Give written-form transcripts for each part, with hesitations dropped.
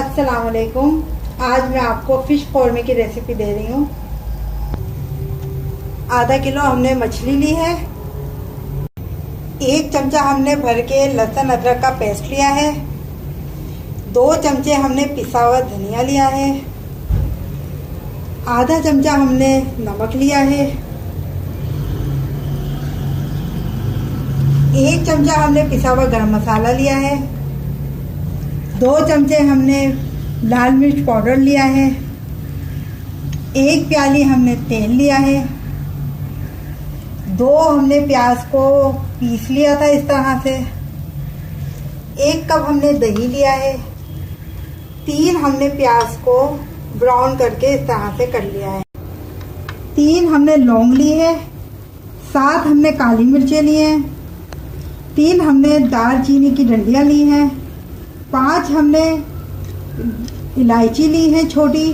अस्सलाम वालेकुम। आज मैं आपको फ़िश कौरमे की रेसिपी दे रही हूँ। आधा किलो हमने मछली ली है। 1 चमचा हमने भर के लहसुन अदरक का पेस्ट लिया है। 2 चमचे हमने पिसा हुआ धनिया लिया है। आधा चमचा हमने नमक लिया है। 1 चमचा हमने पिसा हुआ गरम मसाला लिया है। 2 चमचे हमने लाल मिर्च पाउडर लिया है। 1 प्याली हमने तेल लिया है। 2 हमने प्याज को पीस लिया था इस तरह से। 1 कप हमने दही लिया है। 3 हमने प्याज को ब्राउन करके इस तरह से कर लिया है। 3 हमने लौंग ली है। 7 हमने काली मिर्चें ली हैं। 3 हमने दालचीनी की डंडियाँ ली हैं। 5 हमने इलायची ली है छोटी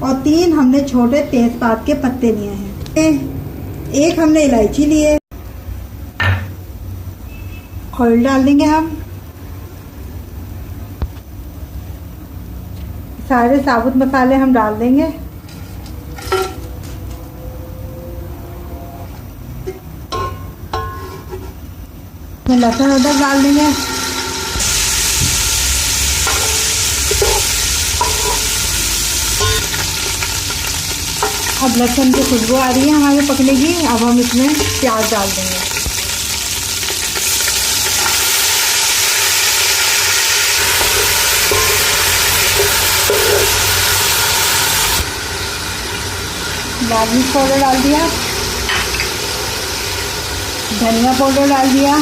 और 3 हमने छोटे तेजपात के पत्ते लिए हैं। 1 हमने इलायची ली है। ऑयल डाल देंगे हम। सारे साबुत मसाले हम डाल देंगे। लहसुन अदरक डाल देंगे। अब लहसुन की खुशबू आ रही है हमारे पकने की। अब हम इसमें प्याज डाल देंगे। लाल मिर्च पाउडर डाल दिया। धनिया पाउडर डाल दिया।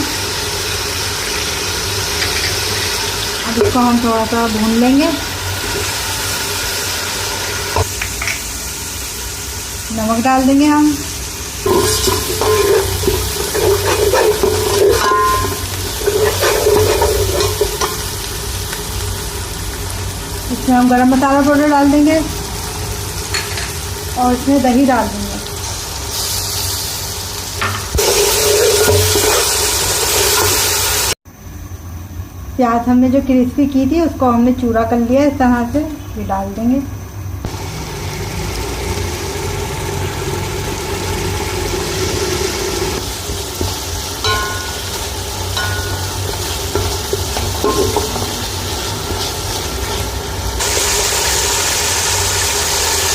अब इसको हम थोड़ा सा भून लेंगे। नमक डाल देंगे हम। इसमें हम गरम मसाला पाउडर डाल देंगे और इसमें दही डाल देंगे। प्याज हमने जो क्रिस्पी की थी उसको हमने चूरा कर लिया इस तरह से। ये डाल देंगे।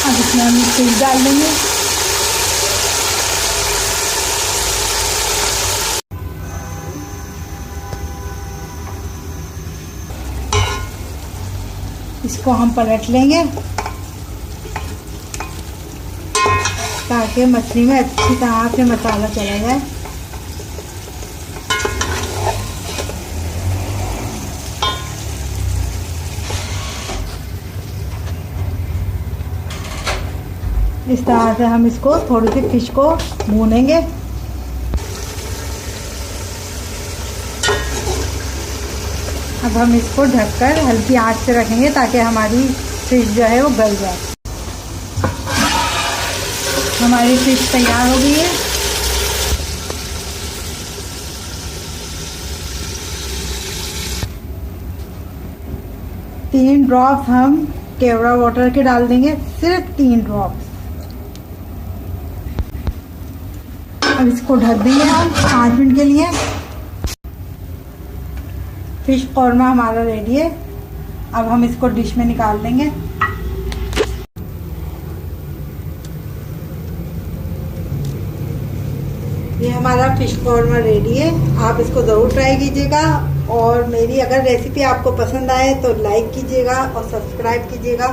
अब इसमें हम तेल डाल देंगे। इसको हम पलट लेंगे ताकि मछली में अच्छी तरह से मसाला चला जाए। इस तरह से हम इसको थोड़ी सी फिश को भूनेंगे। अब हम इसको ढककर हल्की आंच से रखेंगे ताकि हमारी फिश जो है वो गल जाए। हमारी फिश तैयार हो गई है। तीन ड्रॉप्स हम केवड़ा वाटर के डाल देंगे, सिर्फ 3 ड्रॉप्स। अब इसको ढक देंगे हम 5 मिनट के लिए। फिश कौरमा हमारा रेडी है। अब हम इसको डिश में निकाल लेंगे। ये हमारा फिश कौरमा रेडी है। आप इसको ज़रूर ट्राई कीजिएगा और मेरी अगर रेसिपी आपको पसंद आए तो लाइक कीजिएगा और सब्सक्राइब कीजिएगा।